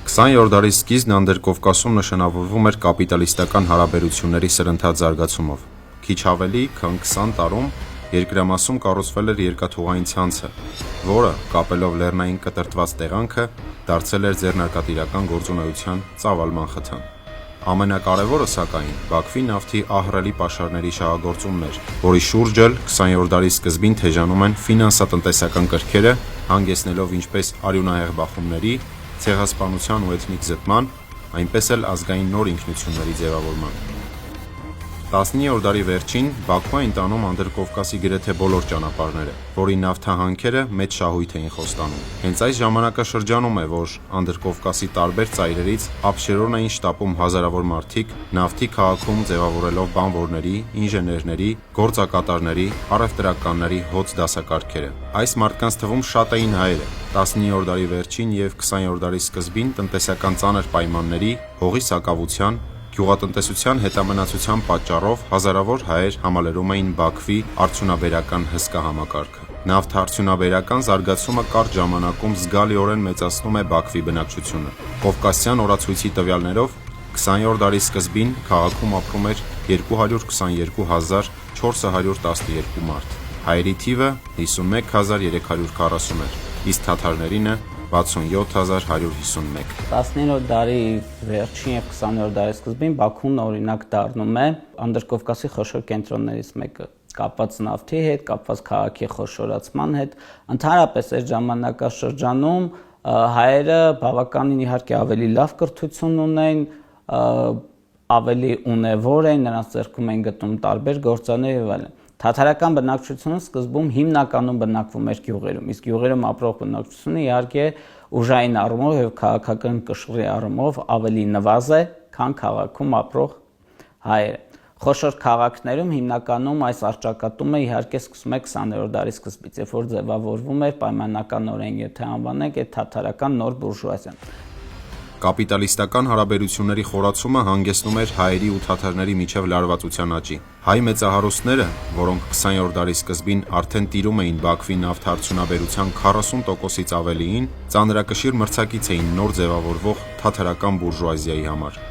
20-րդ դարի սկիզբն Անդրկովկասում նշանավորվում էր կապիտալիստական հարաբերությունների սրընթաց զարգացումով։ Քիչ ավելի, քան 20 տարում երկրամասում կառուցվել էր երկաթուղային ցանցը, որը, կապելով լեռնային կտրտված տեղանքը, դարձել էր ձեռնարկատիրական գործունեության ծավալման խթան։ Ամենակարևորը, սակայն, Բաքվի նավթի ահռելի պաշարների շահագործումն էր, որի շուրջ էլ 20-րդ դարի սկզբին թեժանում են ֆինանսատնտեսական կրքերը, հանգեցնելով ինչպես արյունահեղ բախումների, ցեղասպանության ու էթնիկ զտման, այնպես էլ ազգային նոր ինքնությունների ձևավորման։ 19-րդ դարի վերջին Բաքվում էին տանում Անդրկովկասի գրեթե բոլոր ճանապարհները, որի նավթահանքերը մեծ շահույթ էին խոստանում։ Հենց այս ժամանակաշրջանում է, որ Անդրկովկասի տարբեր ծայրերից ափշերորն էին շտապում հազարավոր մարդիկ նավթի քաղաքում ձևավորելով բանվորների, ինժեներների, գործակատարների, առևտրականների հոծ դասակարգերը։ Այս մարդկանց թվում շատ էին հայերը։ 19-րդ դարի վերջին և 20-րդ դարի սկզբին տնտեսական ծանր պայմանների, հողի սակավության, գյուղատնտեսության հետամնացության պատճառով հազարավոր հայեր համալրում էին Բաքվի արդյունաբերական հսկա համակարգը։ Նավթարդյունաբերական զարգացումը կարճ ժամանակում զգալիորեն մեծացնում է Բաքվի բնակչությունը։ Կովկասյան օրացույցի տվյալներով 20-րդ դարի սկզբին քաղաքում ապրում էր 222,412 մարդ։ Հայերի թիվը 51,340 էր, իսկ թաթարներինը 67,151։ 19-րդ դարի վերջին և 20-րդ դարի սկզբին Բաքուն օրինակ դառնում է Անդրկովկասի խոշոր կենտրոններից մեկը, կապված նավթի հետ, կապված քաղաքի խոշորացման հետ։ Ընդհանրապես այդ ժամանակաշրջանում հայերը բավականին իհարկե ավելի լավ կրթություն ունեն, ավելի ունևոր են, նրանց ձեռքում են գտնում տարբեր գործաներ եւ այլն։ Թաթարական բնակչությունը սկզբում հիմնականում բնակվում էր գյուղերում, իսկ գյուղերում ապրող բնակչությունը իհարկե ուժային առումով եւ քաղաքական կշռի առումով ավելի նվազ է, քան քաղաքում ապրող հայերը։ Խոշոր քաղաքներում հիմնականում այս առճակատումը իհարկե սկսում է 20-րդ դարի սկզբից, երբ որ ձևավորվում էր պայմանականորեն, եթե անվանենք, այդ թաթարական նոր բուրժուազիան։ Կապիտալիստական հարաբերությունների խորացումը հանգեցնում էր հայերի ու թաթարների միջև լարվածության աճի։ Հայ մեծահարուստները, որոնք 20-րդ դարի սկզբին արդեն տիրում էին Բաքվի նավթարդյունաբերության 40%-ից ավելիին, ծանրակշիռ մրցակից էին նոր ձևավորվող թաթարական բուրժուազիայի համար։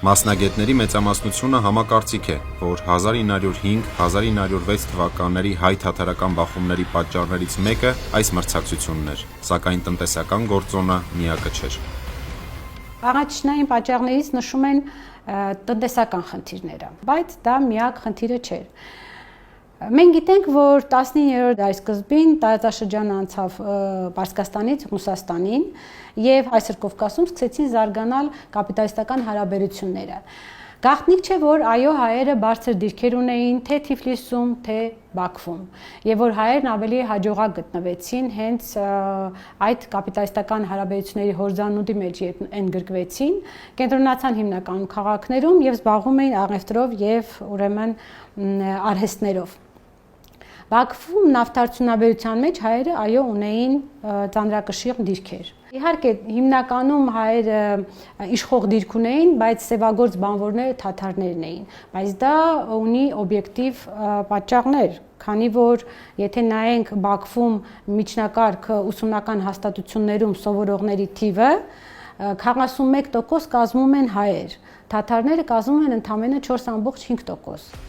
Մասնագետների մեծամասնությունը համակարծիք է, որ 1905-1906 թվականների հայ-թաթարական բախումների պատճառներից մեկը այս մրցակցությունն էր, սակայն տնտեսական գործոնը միակը չէր։ Առաջնային պատճառներից նշում են տնտեսական խնդիրները, բայց դա միակ խնդիրը չէր։ Մենք գիտենք, որ 19-րդ դարի սկզբին տարածաշրջանը անցավ Պարսկաստանից Ռուսաստանին եւ այսօր Կովկասում սկսեցին զարգանալ կապիտալիստական հարաբերությունները։ Գաղտնիք չէ, որ այո, հայերը բարձր դիրքեր ունեին թե Թիֆլիսում, թե Բաքվում, եւ որ հայերն ավելի հաջողակ գտնվեցին հենց այդ կապիտալիստական հարաբերությունների հորձանուտի մեջ ընդգրկվեցին, կենտրոնացան հիմնականում քաղաքներում եւ զբաղվում էին առևտրով եւ ուրեմն արհեստներով։ Բաքվում նավթարդյունաբերության մեջ հայերը այո ունեին ծանրակշիռ դիրքեր։ Իհարկե հիմնականում հայերը իշխող դիրք ունեին, բայց սևագործ բանվորները թաթարներն էին, բայց դա ունի օբյեկտիվ պատճառներ, քանի որ եթե նայենք Բաքվում միջնակարգ ուսումնական հաստատություններում սովորողների թիվը 41% կազմում են հայեր, թաթարները կազմում են ընդամենը 4,5%։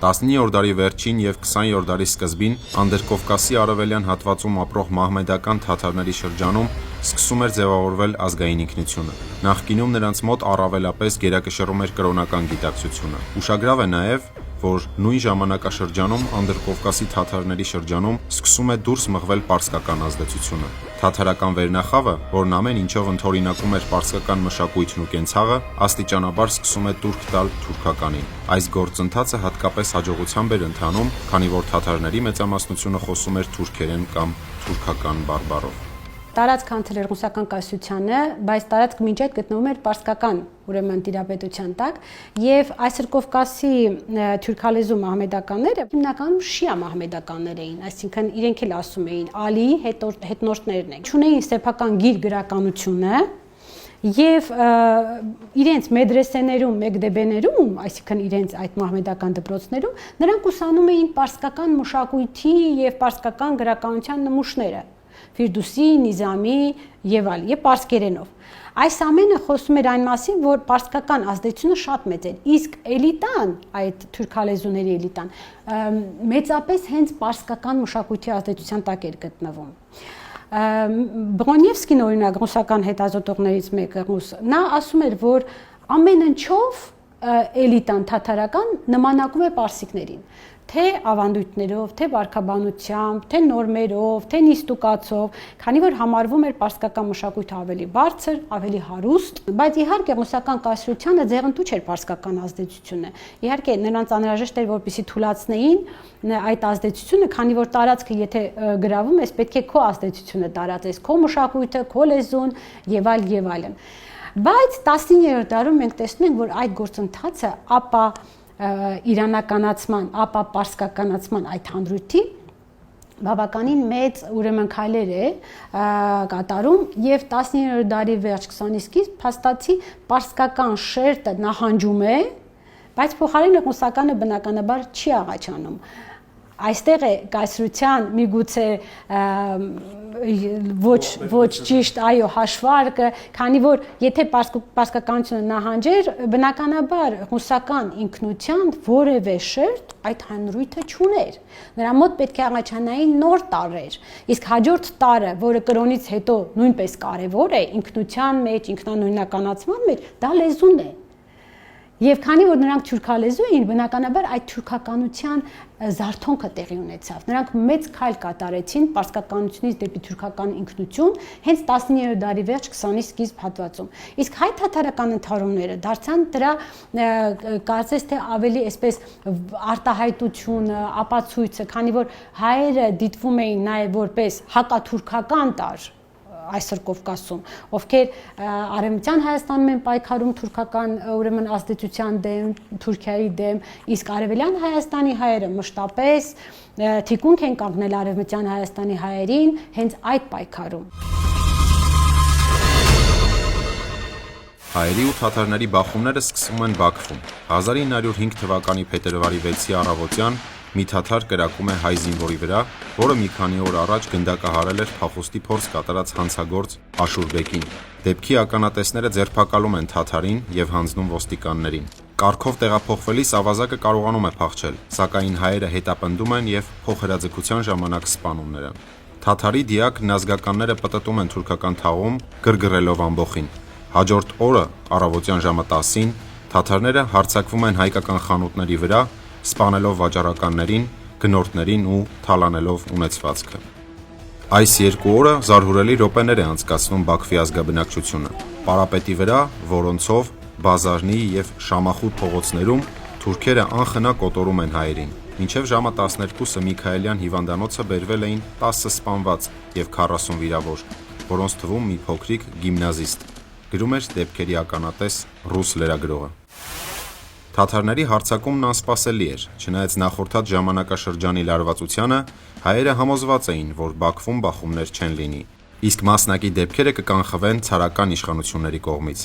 19-րդ դարի վերջին և 20-րդ դարի սկզբին Անդրկովկասի արևելյան հատվածում ապրող մահմեդական թաթարների շրջանում սկսում էր ձևավորվել ազգային ինքնությունը։ Նախկինում նրանց մոտ առավելապես գերակշռում էր կրոնական գիտակցությունը։ Ուշագրավ է նաև, որ նույն ժամանակաշրջանում Անդրկովկասի թաթարների շրջանում սկսում է դուրս մղվել պարսկական ազդեցությունը։ Թաթարական վերնախավը, որն ամեն ինչով ընդօրինակում էր պարսկական մշակույթն ու կենցաղը, աստիճանաբար սկսում է տուրք տալ թուրքականին։ Այս գործընթացը հատկապես հաջողությամբ էր ընթանում, քանի որ թաթարների մեծամասնությունը խոսում էր թուրքերեն կամ թուրքական բարբառով։ Տարածք հանձնել ռուսական կայսրությանը, բայց տարածքը մինչ այդ գտնվում էր պարսկական ուրեմն տիրապետության տակ, եւ այսօր Կովկասի թուրքալեզու մահմեդականները հիմնականում շիա մահմեդականներ էին, այսինքն իրենք էլ ասում էին Ալիի հետնորդներն են։ Չունեին սեփական գիր գրականությունը եւ իրենց մեդրեսեներում, մեգդեբեներում, այսինքն իրենց այդ մահմեդական դպրոցներում նրանք ուսանում էին պարսկական մշակույթի եւ պարսկական գրականության նմուշները։ Ֆիրդուսի, Նիզամի եւ այլ, եւ պարսկերենով։ Այս ամենը խոսում էր այն մասին, որ պարսկական ազդեցությունը շատ մեծ էր, իսկ էլիտան, այդ թուրքալեզուների էլիտան, մեծապես հենց պարսկական մշակույթի ազդեցության տակ էր գտնվում։ Բրոնևսկին օրինակ ռուսական հետազոտողներից մեկը ռուս, նա ասում էր, որ ամեն ինչով էլիտան թաթարական նմանակում է պարսիկներին, թե ավանդույթներով, թե վարքաբանությամբ, թե նորմերով, թե նիստուկացով, քանի որ համարվում էր պարսկական մշակույթը ավելի բարձր, ավելի հարուստ, բայց իհարկե ռուսական կայսրությանը ձեռնտու չէր պարսկական ազդեցությունը։ Իհարկե նրանց անհրաժեշտ էր, որպեսզի թուլացնեին այդ ազդեցությունը, քանի որ տարածքը եթե գրավում ես, պետք է քո ազդեցությունը տարածես, քո մշակույթը, քո լեզուն եւ այլն։ Բայց 19-րդ դարում մենք տեսնում ենք, որ այդ գործընթացը ապա իրանականացման, ապա պարսկականացման այդ հանրույթի բավականին մեծ ուրեմն քայլեր է կատարում եւ 19-րդ դարի վերջ 20-ի սկիզբ փաստացի պարսկական շերտը նահանջում է, բայց փոխարենը ռուսականը բնականաբար չի աղաչանում։ Այստեղ է կայսրության միգուցե ոչ ճիշտ, այո, հաշվարկը, քանի որ եթե պարսկականությունը նահանջեր, բնականաբար ռուսական ինքնության որևէ շերտ այդ հանրույթը չուներ։ Նրա մոտ պետք է աղաչանային նոր տարրեր, իսկ հաջորդ տարը, որը կրոնից հետո նույնպես կարևոր է, ինքնության մեջ, ինքնանույնականացման մեջ, դա լեզուն է։ Եվ քանի որ նրանք թուրքալեզու էին, բնականաբար այդ թուրքականության զարթոնքը տեղի ունեցավ։ Նրանք մեծ քայլ կատարեցին պարսկականությունից դեպի թուրքական ինքնություն, հենց 19-րդ դարի վերջ 20-ի սկիզբ հատվածում։ Իսկ հայ-թաթարական ընթարումները դարձան դրա կարծես թե ավելի այսպես արտահայտությունը, ապացույցը, քանի որ հայերը դիտվում էին նաև որպես հակաթուրքական տարր այսօր Կովկասում, ովքեր արևմտյան Հայաստանում են պայքարում թուրքական ուրեմն ազդեցության դեմ, Թուրքիայի դեմ, իսկ արևելյան Հայաստանի հայերը մշտապես թիկունք են կանգնել արևմտյան Հայաստանի հայերին հենց այդ պայքարում։ Հայերի ու թաթարների բախումները սկսվում են Բաքվում։ 1905 թվականի փետրվարի 6-ի առավոտյան մի թաթար կրակում է հայ զինվորի վրա, որը մի քանի օր առաջ գնդակահարել էր փախուստի փորձ կատարած հանցագործ Աշուրբեկին։ Դեպքի ականատեսները ձերբակալում են թաթարին եւ հանձնում ոստիկաններին։ Կառքով տեղափոխվելիս ավազակը կարողանում է փախչել, սակայն հայերը հետապնդում են եւ փոխհրաձգության ժամանակ սպանում նրան։ Թաթարի դիակ նազգականները պտտում են թուրքական թաղում, գրգռելով ամբոխին։ Հաջորդ օրը առավոտյան ժամը 10-ին թաթարները հարձակվում են հայկական խանութների վրա, սպանելով վաճառականներին, գնորդներին ու թալանելով ունեցվածքը։ Այս երկու օրը զարհուրելի րոպեներ է անցկացնում Բաքվի ազգաբնակչությունը։ Պարապետի վրա, Որոնցով, Բազարնի եւ Շամախուտ փողոցներում թուրքերը անխնա կոտորում են հայերին։ Մինչև ժամը 12-ը Միքայելյան հիվանդանոցը բերվել էին 10 սպանված եւ 40 վիրավոր, որոնց թվում մի փոքրիկ գիմնազիստ, գրում էր դեպքերի ականատես ռուս լրագրողը։ Թաթարների հարձակումն անսպասելի էր, չնայած նախորդած ժամանակաշրջանի լարվածությանը հայերը համոզված էին, որ Բաքվում բախումներ չեն լինի, իսկ մասնակի դեպքերը կկանխվեն ցարական իշխանությունների կողմից։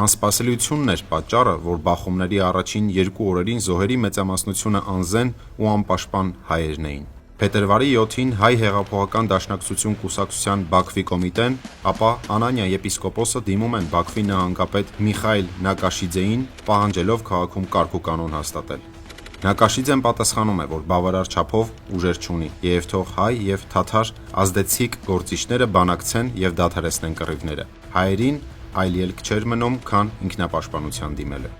Անսպասելիությունն էր պատճառը, որ բախումների առաջին 2 օրերին զոհերի մեծամասնությունը անզեն ու անպաշտպան հայերն էին։ Փետրվարի 7-ին հայ հեղափոխական դաշնակցություն կուսակցության Բաքվի կոմիտեն, ապա Անանիա եպիսկոպոսը դիմում են Բաքվի նահանգապետ Միխայիլ Նակաշիձեին, պահանջելով քաղաքում կարգուկանոն հաստատել։ Նակաշիձեն պատասխանում է, որ բավարար չափով ուժեր չունի, եւ թող հայ եւ թաթար ազդեցիկ գործիչները բանակցեն եւ դադարեցնեն կռիվները։ Հայերին այլ ելք չէր մնում, քան ինքնապաշտպանության դիմելը։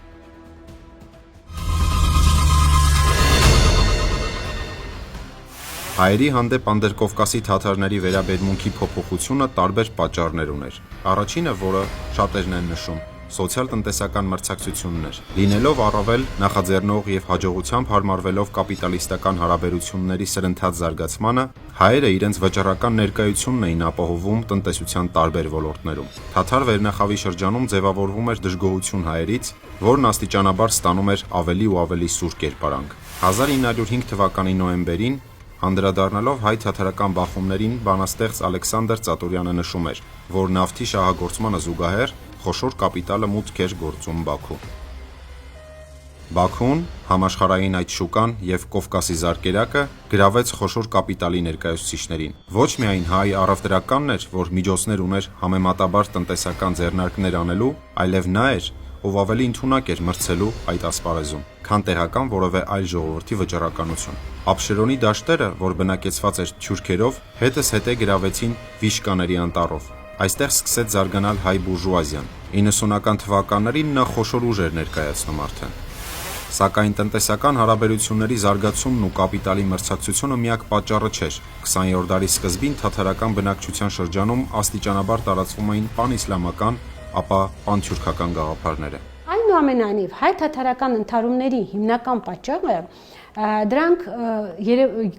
Հայերի հանդեպ Անդրկովկասի թաթարների վերաբերմունքի փոփոխությունը տարբեր պատճառներ ուներ։ Առաջինը, որը շատերն են նշում, սոցիալ-տնտեսական մրցակցություններ։ Լինելով առավել նախաձեռնող եւ հաջողությամբ հարմարվելով կապիտալիստական հարաբերությունների սրընթաց զարգացմանը, հայերը իրենց վճռական ներկայությունն էին ապահովում տնտեսության տարբեր ոլորտներում։ Թաթար վերնախավի շրջանում ձևավորվում էր դժգոհություն հայերից, որն աստիճանաբար ստանում էր ավելի ու ավելի սուր կերպարանք։ 1905 թվականի նոյեմբերին անդրադառնալով հայ-թաթարական բախումներին բանաստեղծ Ալեքսանդր Ծատուրյանը նշում էր, որ նավթի շահագործմանը զուգահեռ խոշոր կապիտալը մուտք էր գործում Բաքու։ Բաքուն, համաշխարհային այդ շուկան եւ Կովկասի զարկերակը գրավեց խոշոր կապիտալի ներկայացուցիչներին։ Ոչ միայն հայ առևտրականն էր, որ միջոցներ ուներ համեմատաբար տնտեսական ձեռնարկներ անելու, այլև նա էր, ով ավելի ընդունակ էր մրցելու այդ ասպարեզում, քան տեղական որևէ այլ ժողովրդի վճռականություն։ Աբշերոնի դաշտերը, որ բնակեցված էր թյուրքերով, հետս հետե գրավեցին Վիշկաների անտառով։ Այստեղ սկսեց զարգանալ հայ բուրժուազիան։ 90-ական թվականներին նա խոշոր ուժ էր ներկայացնում արդեն։ Սակայն տնտեսական հարաբերությունների զարգացումն ու կապիտալի մրցակցությունը միակ պատճառը չէր։ 20-րդ դարի սկզբին թաթարական բնակչության շրջանում աստիճանաբար տարածվում էին պանիսլամական, ապա պանթյուրքական գաղափարները։ Այնուամենայնիվ, հայ-թաթարական ընդհարումների հիմնական պատճառը դրանք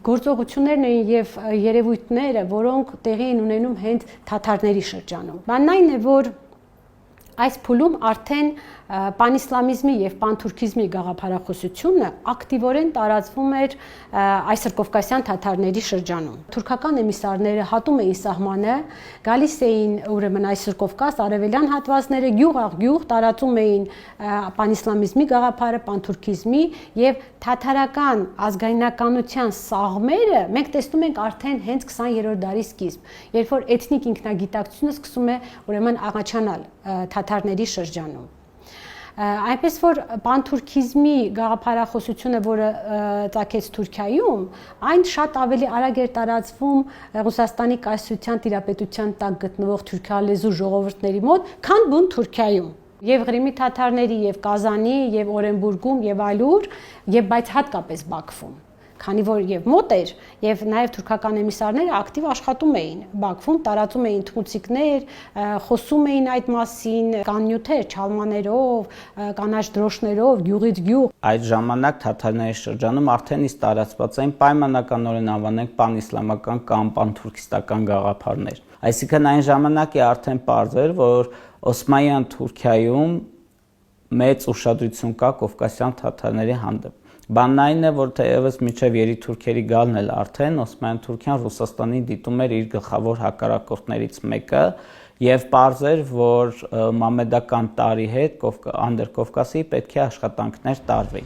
գործողություններն էին եւ երևույթները, որոնք տեղի են ունենում հենց թաթարների շրջանում։ Բանն այն է, որ այս փուլում արդեն պանիսլամիզմի եւ պանթուրքիզմի գաղափարախոսությունը ակտիվորեն տարածվում էր այսր կովկասյան թաթարների շրջանում։ Թուրքական էմիսարները հատում էին սահմանը, գալիս էին ուրեմն այսր Կովկաս, արևելյան հատվածները, գյուղ առ գյուղ տարածում էին պանիսլամիզմի գաղափարը, պանթուրքիզմի եւ թաթարական ազգայնականության սաղմերը մենք տեսնում ենք արդեն հենց 20-րդ դարի սկիզբ, երբ որ էթնիկ ինքնագիտակցությունը սկսում է ուրեմն աղաչանալ թաթարների շրջանում։ Այնպես որ պանթուրքիզմի գաղափարախոսությունը, որը ծագեց Թուրքիայում, այն շատ ավելի արագ էր տարածվում Ռուսաստանի կայսրության տիրապետության տակ գտնվող թուրքալեզու ժողովուրդների մոտ, քան բուն Թուրքիայում։ Եվ Ղրիմի թաթարների, եւ Կազանի, եւ Օրենբուրգում, եւ այլուր, եւ բայց հատկապես Բաքվում։ Քանի որ եւ մոտ էր, եւ նաեւ թուրքական էմիսարները ակտիվ աշխատում էին Բաքվում, տարածում էին թմուծիկներ, խոսում էին այդ մասին, կան նյութեր, չալմաներով, կանաչ դրոշներով, գյուղից գյուղ։ Այդ ժամանակ թաթարների շրջանում արդեն իսկ տարածված էին պայմանականորեն անվանենք պանիսլամական կամ պանթուրքիստական գաղափարներ։ Այսինքն այն ժամանակ է արդեն պարզ էր, որ Օսմանյան Թուրքիայում մեծ ուշադրություն կա կովկասյան թաթարների հանդեպ։ Բանն այն է, որ թեևս մինչև երիտուրքերի գալն էլ արդեն Օսմանյան Թուրքիան Ռուսաստանին դիտում էր իր գլխավոր հակառակորդներից մեկը եւ պարզ էր, որ մամեդական տարի հետ Անդրկովկասի պետք է աշխատանքներ տարվի։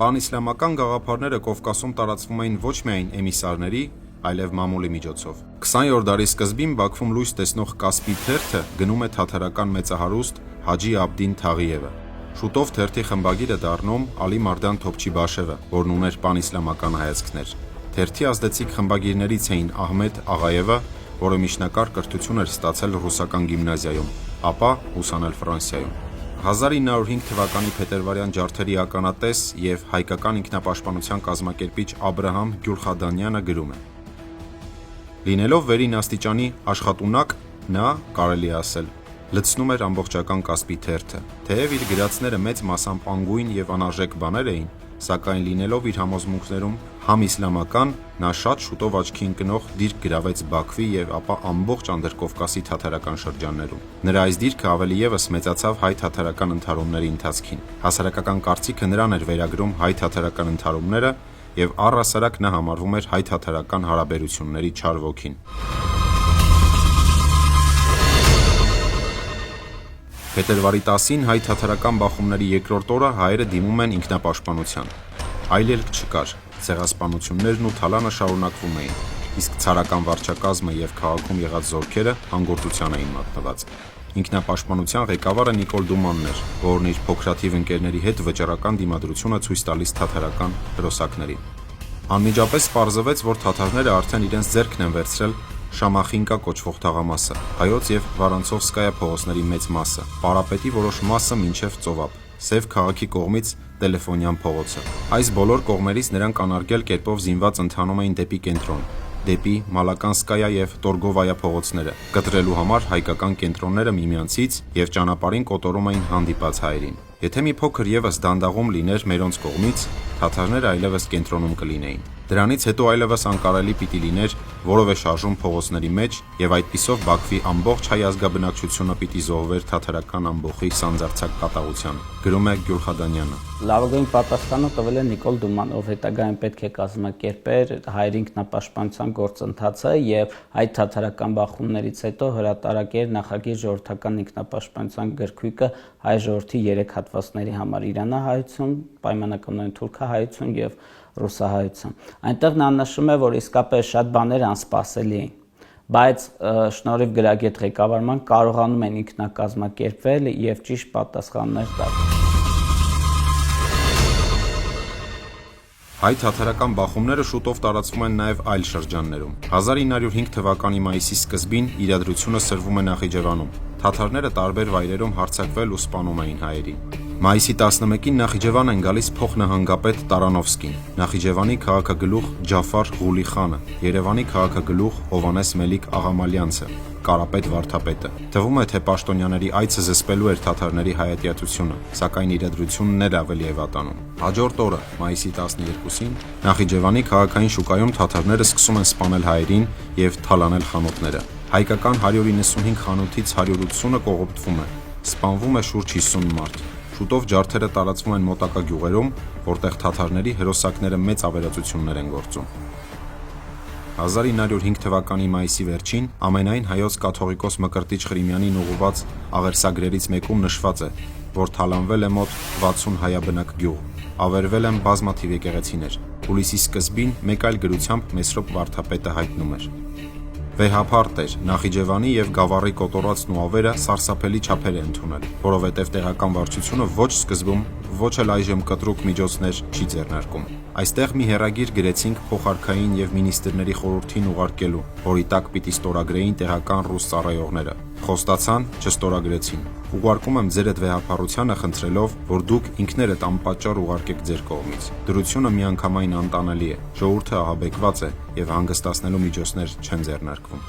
Պանիսլամական գաղափարները Կովկասում տարածվում էին ոչ միայն էմիսարների, այլև մամուլի միջոցով։ 20-րդ դարի սկզբին Բաքվում լույս տեսնող Կասպի թերթը գնում է թաթարական մեծահարուստ Հաջի Աբդին Թաղիևը։ Շուտով թերթի խմբագիրը դառնում Ալի Մարդան Թոփչիբաշևը, որն ուներ պանիսլամական հայացքներ։ Թերթի ազդեցիկ խմբագիրներից էին Ահմեդ Աղայևը, որը միջնակարգ կրթություն էր ստացել ռուսական գիմնազիայում, ապա ուսանել Ֆրանսիայում։ 1905 թվականի փետրվարյան ջարդերի ականատես եւ հայկական ինքնապաշտպանության կազմակերպիչ Աբրահամ Գյուլխադանյանը գրում է. Լինելով վերին աստիճանի աշխատունակ, նա, կարելի ասել, լցնում էր ամբողջական Կասպի թերթը։ Թեև իր գրածները մեծ մասամբ անգույն եւ անարժեք բաներ էին, սակայն լինելով իր համոզմունքներում համիսլամական, նա շատ շուտով աչքի ընկնող դիրք գրավեց Բաքվի եւ ապա ամբողջ Անդրկովկասի թաթարական շրջաններում։ Նրա այս դիրքը ավելի եւս մեծացավ հայ-թաթարական ընդհարումների ընթացքին։ Հասարակական կարծիքը նրան էր վերագրում հայ-թաթարական ընդհարումները եւ առհասարակ նա համարվում էր հայ-թաթարական հարաբերությունների չար ոգին։ Փետրվարի 10-ին հայ-թաթարական բախումների երկրորդ օրը հայերը դիմում են ինքնապաշտպանության։ Այլ ելք չկար, ցեղասպանություններն ու թալանը շարունակվում էին, իսկ ցարական վարչակազմը եւ քաղաքում եղած զորքերը հանգործության էին մատնված։ Ինքնապաշտպանության ղեկավարը Նիկոլ Դումանն էր, որն իր փոքրաթիվ ընկերների հետ վճռական դիմադրությունը ցույց տալիս թաթարական հրոսակներին։ Անմիջապես պարզվեց, որ թաթարները արդեն իրենց ձեռքն են վերցրել Շամախինկա կոչվող թաղամասը, Հայոց եւ Վարանցովսկայա փողոցների մեծ մասը, Պարապետի որոշ մասը մինչև Ծովափ, Սև քաղաքի կողմից Տելեֆոնյան փողոցը։ Այս բոլոր կողմերից նրանք անարգել կերպով զինված ընթանում էին դեպի կենտրոն, դեպի Մալականսկայա եւ Տորգովայա փողոցները, կտրելու համար հայկական կենտրոնները միմյանցից եւ ճանապարհին կոտորում էին հանդիպած հայերին։ Եթե մի փոքր եւս դանդաղում լիներ մերոնց կողմից, թաթարները այլևս կենտրոնում կլինեին։ Դրանից հետո այլևս անկարելի պիտի լիներ որևէ շարժում փողոցների մեջ եւ այդպիսով Բաքվի ամբողջ հայ ազգաբնակչությունը պիտի զոհվեր թաթարական ամբոխի սանձարձակ կատաղության, գրում է Գյուլխադանյանը։ Լավագույն պատասխանը տվել է Նիկոլ Դուման, ով հետագայում պետք է կազմակերպեր հայ ինքնապաշտպանության գործընթացը եւ այդ թաթարական բախումներից հետո հրատարակեր նախագիծ ժողովրդական ինքնապաշտպանության գրքույկը հայ ժողովրդի 3 հատվածների համար իրանահայություն, պայմանականորեն թուրքահայություն եւ ռուսահայություն։ Այնտեղ նա նշում է, որ իսկապես շատ բաներ անսպասելի էին, բայց շնորհիվ գրագետ ղեկավարման կարողանում են ինքնակազմակերպվել եւ ճիշտ պատասխաններ տալ։ Հայ-թաթարական բախումները շուտով տարածվում են նաև այլ շրջաններում։ 1905 թվականի մայիսի սկզբին իրադրությունը սրվում է Նախիջևանում։ Թաթարները տարբեր վայրերում հարձակվել ու սպանում էին հայերին։ Մայիսի 11-ին Նախիջևան են գալիս փոխնահանգապետ Տարանովսկին, Նախիջևանի քաղաքագլուխ Ջաֆար Ղուլի խանը, Երևանի քաղաքագլուխ Հովհաննես Մելիք Աղամալյանցը, Կարապետ Վարդապետը։ Թվում է, թե պաշտոնյաների այցը զսպելու էր թաթարների հայատյացությունը, սակայն իրադրությունն էր ավելի էվատանում։ Հաջորդ օրը, մայիսի 12-ին, Նախիջևանի քաղաքային շուկայում թաթարները սկսում են սպանել հայերին եւ թալանել խանութները։ Հայկական 195 խանութից 180-ը կողոպտվում է, սպանվում է շուրջ 50 մարդ։ Շուտով ջարդերը տարածվում են մոտակա գյուղերում, որտեղ թաթարների հերոսակները մեծ ավերածություններ են գործում։ 1905 թվականի մայիսի վերջին ամենայն հայոց կաթողիկոս Մկրտիչ Ղրիմյանին ուղղված աղերսագրերից մեկում նշված է, որ թալանվել է մոտ 60 հայաբնակ գյուղ, ավերվել են բազմաթիվ եկեղեցիներ։ Հուլիսի սկզբին մեկ այլ գրությամբ Մեսրոպ Վարդապետը հայտնում էր. Վեհափարտ էր, Նախիջևանի եւ Գավառի կոտորածն ու ավերը սարսափելի չափեր է ընդունել, որովհետեւ տեղական վարչությունը ոչ սկզբում, ոչ էլ այժմ կտրուկ միջոցներ չի ձեռնարկում։ Այստեղ մի հեռագիր գրեցինք փոխարքային եւ մինիստրների խորհրդին ուղարկելու, որի տակ պիտի ստորագրեին տեղական ռուս ծառայողները։ Խոստացան, չստորագրեցին։ Ուղարկում եմ ձեր այդ վեհափառությանը խնդրելով, որ դուք ինքներդ անպատճառ ուղարկեք ձեր կողմից։ Դրությունը միանգամայն անտանելի է, ժողովուրդը ահաբեկված է եւ հանգստացնելու միջոցներ չեն ձեռնարկվում։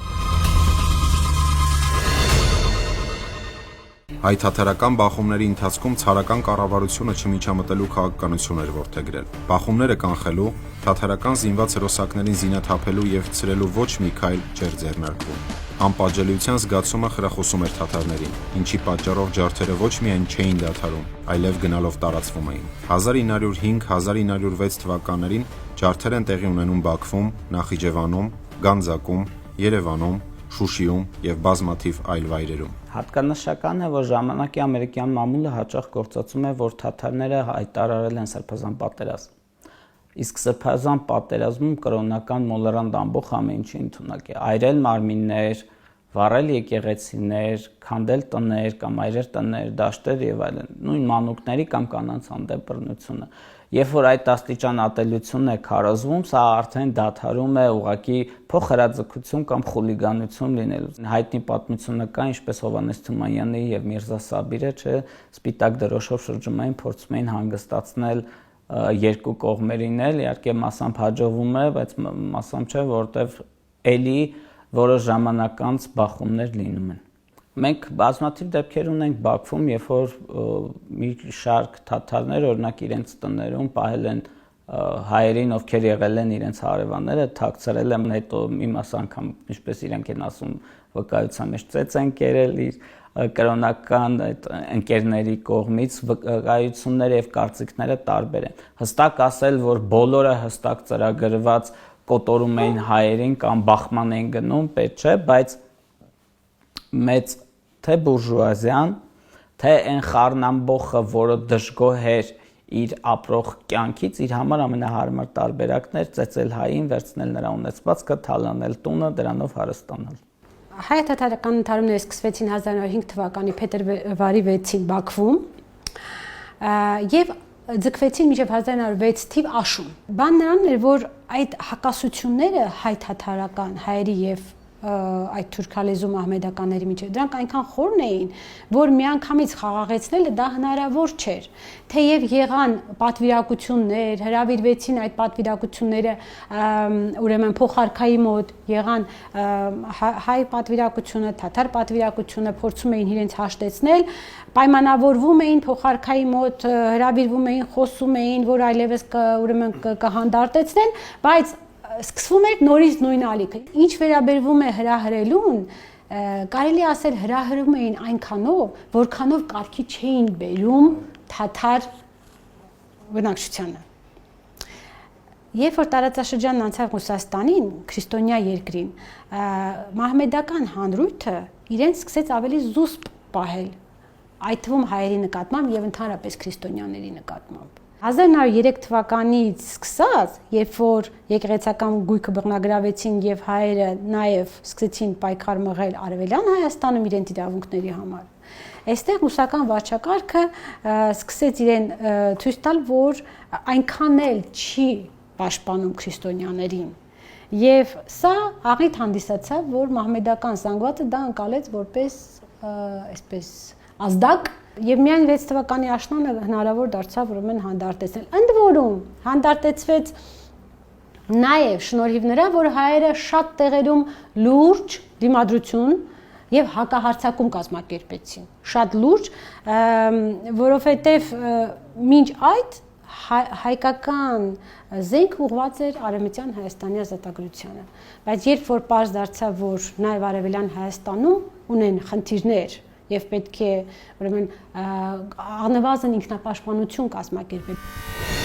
Հայ-թաթարական բախումների ընթացքում ցարական կառավարությունը չմիջամտելու քաղաքականություն էր որդեգրել։ Բախումները կանխելու, թաթարական զինված հրոսակներին զինաթափելու եւ ցրելու ոչ մի քայլ չէր ձեռնարկվում։ Անպատժելիության զգացումը խրախուսում էր թաթարներին, ինչի պատճառով ջարդերը ոչ միայն չէին դադարում, այլև գնալով տարածվում էին։ 1905-1906 թվականներին ջարդեր են տեղի ունենում Բաքվում, Նախիջևանում, Գանձակում, Երևանում, Շուշիում եւ բազմաթիվ այլ վայրերում։ Հատկանշական է, որ ժամանակի ամերիկյան մամուլը հաճախ գործածում է, որ թաթարները հայտարարել են սրբազան պատերազմ։ Իսկ սրբազան պատերազմում կրոնական մոլորանդ ամբողջ ամեն ինչի ընդունակ է։ Այրել մարմիններ, վառել եկեղեցիներ, քանդել տներ կամ այրել տներ, դաշտեր եւ այլն, նույն մանուկների կամ կանանց հանդեպ բռնությունը։ Երբ որ այդ աստիճան ատելությունն է քարոզվում, սա արդեն դադարում է ուղղակի փոխհրաձգություն կամ խուլիգանություն լինելու։ Հայտնի պատմությունը կա, ինչպես Հովհաննես Թումանյանի եւ Միրզա Սաբիրը, չէ, սպիտակ դրոշով շրջումային փորձում էին հանգստացնել երկու կողմերին էլ, իհարկե մասամբ հաջողվում է, բայց մասամբ չէ, որովհետեւ էլի որոշ ժամանակ անց բախումներ լինում են։ Մենք բազմաթիվ դեպքեր ունենք Բաքվում, երբ որ մի շարք թաթարներ օրինակ իրենց տներում պահել են հայերին, ովքեր եղել են իրենց հարևանները, թաքցրել են, հետո մի մաս անգամ, ինչպես իրենք են ասում, վկայության մեջ ծեծ են կերել իր կրոնական այդ ընկերների կողմից, վկայությունները եւ կարծիքները տարբեր են։ Հստակ ասել, որ բոլորը հստակ ծրագրված կոտորում էին հայերին կամ բախման էին գնում, պետք չէ, բայց մեծ թե բուրժուազիան, թե այն խառնամբողը, որը դժգոհ էր իր ապրող կյանքից, իր համար ամենահարմար տարբերակն էր ծեծել հային, վերցնել նրա ունեցվածքը, թալանել տունը, դրանով հարստանալ։ Հայ-թաթարական ընդհարումները սկսվեցին 1905 թվականի փետրվարի 6-ին Բաքվում եւ ձգվեցին մինչև 1906 թիվ աշուն։ Բան նրանն էր, որ այդ հակասությունները հայ-թաթարական հայերի եւ այդ թուրքալեզու մահմեդականների միջև դրանք այնքան խորն էին, որ միանգամից խաղաղեցնելը դա հնարավոր չէր։ Թեև եղան պատվիրակություններ, հրավիրվեցին այդ պատվիրակությունները ուրեմն փոխարքայի մոտ, եղան հայ պատվիրակությունը, թաթար պատվիրակությունը փորձում էին իրենց հաշտեցնել, պայմանավորվում էին փոխարքայի մոտ, հրավիրվում էին, խոսում էին, որ այլևս ուրեմն կհանդարտեցնեն, բայց սկսվում էր նորից նույն ալիքը։ Ինչ վերաբերվում է հրահրելուն, կարելի ասել հրահրում էին այնքանով, որքանով կարգի չէին բերում թաթար բնակչությանը։ Երբ որ տարածաշրջանն անցավ Ռուսաստանին, քրիստոնյա երկրին, մահմեդական հանրույթը իրենց սկսեց ավելի զուսպ պահել այդ թվում հայերի նկատմամբ եւ ընդհանրապես քրիստոնյաների նկատմամբ։ 1903 թվականից սկսած, երբ որ եկեղեցական գույքը բռնագրավեցին եւ հայերը նաեւ սկսեցին պայքար մղել Արևելյան Հայաստանում իրենց իրավունքների համար, այստեղ ռուսական վարչակարգը սկսեց իրեն ցույց տալ, որ այնքան էլ չի պաշտպանում քրիստոնյաներին։ Եվ սա աղիթ հանդիսացավ, որ մահմեդական զանգվածը դա ընկալեց որպես այսպես ազդակ, եւ միայն 6 թվականի աշնանը հնարավոր դարձավ ուրեմն հանդարտեցնել։ Ընդ որում հանդարտեցվեց նաեւ շնորհիվ նրա, որ հայերը շատ տեղերում լուրջ դիմադրություն եւ հակահարձակում կազմակերպեցին։ Շատ լուրջ, որովհետեւ մինչ այդ հայկական զենք ուղղված էր Արևմտյան Հայաստանի ազատագրությանը, բայց երբ որ պարզ դարձավ, որ նաեւ Արևելյան Հայաստանում ունեն խնդիրներ եւ պետք է ուրեմն առնվազն ինքնապաշտպանություն կազմակերպել։